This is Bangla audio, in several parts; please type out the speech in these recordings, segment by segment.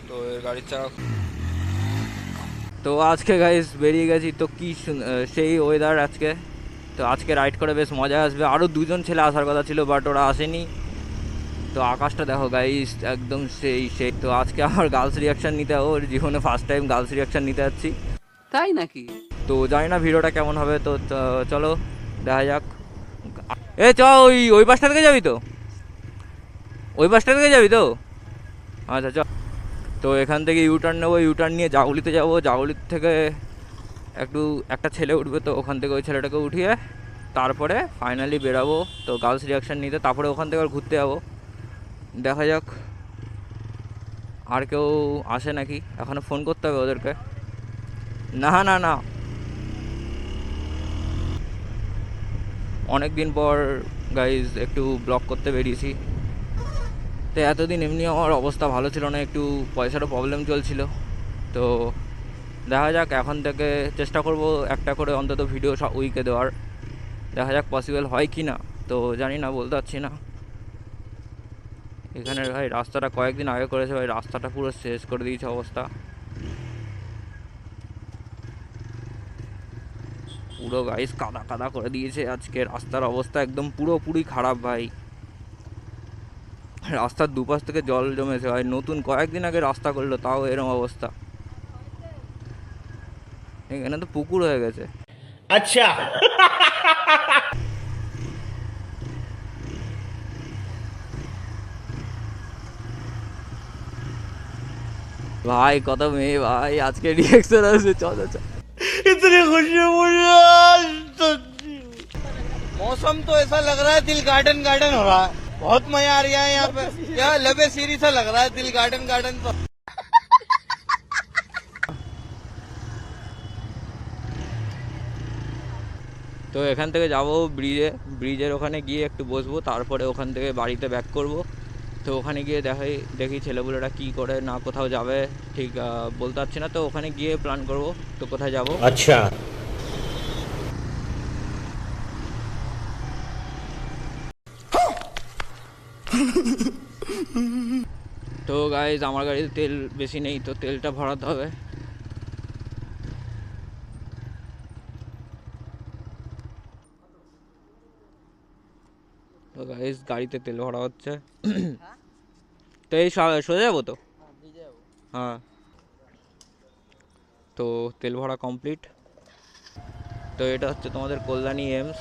তো এর গাড়ির চাকা। তো আজকে গাইস বেরিয়ে গেছি, তো কি সেই ওয়েদার আজকে। তো আজকে রাইড করে বেশ মজা আসবে। আরও দুজন ছেলে আসার কথা ছিল, বাট ওরা আসেনি। তো আকাশটা দেখো গাইস, একদম সেই। তো আজকে আমার গার্লস রিয়াকশান নিতে হবে, ওর জীবনে ফার্স্ট টাইম গার্লস রিয়াকশান নিতে যাচ্ছি। তাই নাকি? তো জানি না ভিডিওটা কেমন হবে, তো চলো দেখা যাক। এ চ, ওই বাসটা থেকে যাবি তো? ওই বাসটা থেকে যাবি তো? আচ্ছা চ। তো এখান থেকে ইউটার্ন নেবো, ইউটার্ন নিয়ে জাগুলিতে যাবো। জাগুলির থেকে একটা ছেলে উঠবে, তো ওখান থেকে ওই ছেলেটাকে উঠিয়ে তারপরে ফাইনালি বেরাবো তো গার্লস রিয়াকশান নিতে। তারপরে ওখান থেকে আর ঘুরতে যাবো, দেখা যাক আর কেউ আসে নাকি। এখনও ফোন করতে হবে ওদেরকে। না না না, অনেক দিন পর গাইজ একটু ব্লগ করতে বেরিয়েছি। তো এতদিন এমনি আমার অবস্থা ভালো ছিল না, একটু পয়সারও প্রবলেম চলছিল। তো দেখা যাক, এখন থেকে চেষ্টা করব একটা করে অন্তত ভিডিও উইকে দেওয়ার। দেখা যাক পসিবল হয় কি না, তো জানি না, বলতে পারছি না। এখানের ভাই রাস্তাটা কয়েকদিন আগে করেছে ভাই, রাস্তাটা পুরো শেষ করে দিয়েছে অবস্থা। পুরো গাইস কাদা কাদা করে দিয়েছে আজকে, রাস্তার অবস্থা একদম পুরোপুরি খারাপ ভাই। রাস্তার দুপাশ থেকে জল জমেছে ভাই, নতুন কয়েকদিন আগে রাস্তা করলো তাও এরকম অবস্থা। এখানে তো পুকুর হয়ে গেছে। আচ্ছা। ভাই কত মেয়ে ভাই, আজকে রিয়েকশন আছে, চল চল। इतनी खुशी मुझे। मौसम तो ऐसा लग रहा है दिल गार्डन गार्डन हो रहा है। बहुत मजा आ रहा है यहाँ पे, यहाँ लबे सीरी सा लग रहा है दिल गार्डन गार्डन। तो তো এখান থেকে যাবো ব্রিজের ওখানে গিয়ে একটু বসবো, তারপরে ওখান থেকে বাড়িতে ব্যাক করব। তো ওখানে গিয়ে দেখি ছেলেপুলেরা কী করে, না কোথাও যাবে ঠিক বলতে পারছি না। তো ওখানে গিয়ে প্ল্যান করব তো কোথায় যাব। अच्छा। তো গাইজ আমার গাড়িতে তেল বেশি নেই, তো তেলটা ভরাতে হবে। তো গাইজ গাড়িতে তেল ভরা হচ্ছে। তো এই সোজা যাবো তো? হ্যাঁ, তো তেল ভরা কমপ্লিট। তো এটা হচ্ছে তোমাদের কল্যাণী এমস।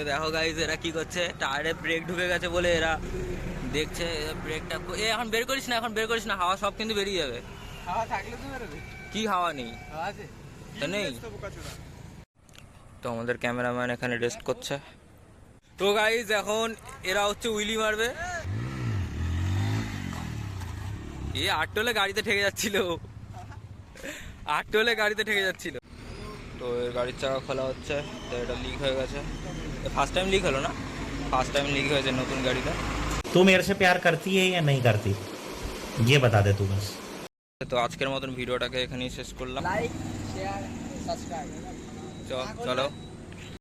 দেখো গাইজ এরা কি করছে, টায়ারে ব্রেক ঢুকে গেছে বলে এরা দেখছে ব্রেকটা। এখন বের করিস না, এখন বের করিস না, হাওয়া সব কিন্তু বেরিয়ে যাবে। হাওয়া থাকলে তো বেরোবে। কি হাওয়া নেই? হাওয়া আছে তো নেই। তো আমাদের ক্যামেরাম্যান এখানে রেস্ট করছে। তো গাইজ এখন এরা হচ্ছে উইলি মারবে। আটটোলে গাড়িতে ঠেকে যাচ্ছিল, আটটোলে গাড়িতে ঠেকে যাচ্ছিল। তো এর গাড়ির চাকা খোলা হচ্ছে, তো এটা লিক হয়ে গেছে। ফার্স্ট টাইম লিক হলো না, ফার্স্ট টাইম লিক হয়েছে নতুন গাড়িতে। तू मेरे से प्यार करती है या नहीं करती, ये बता दे तू बस। তো আজকের মতন ভিডিওটাকে এখানেই শেষ করলাম। Like share subscribe. চলো।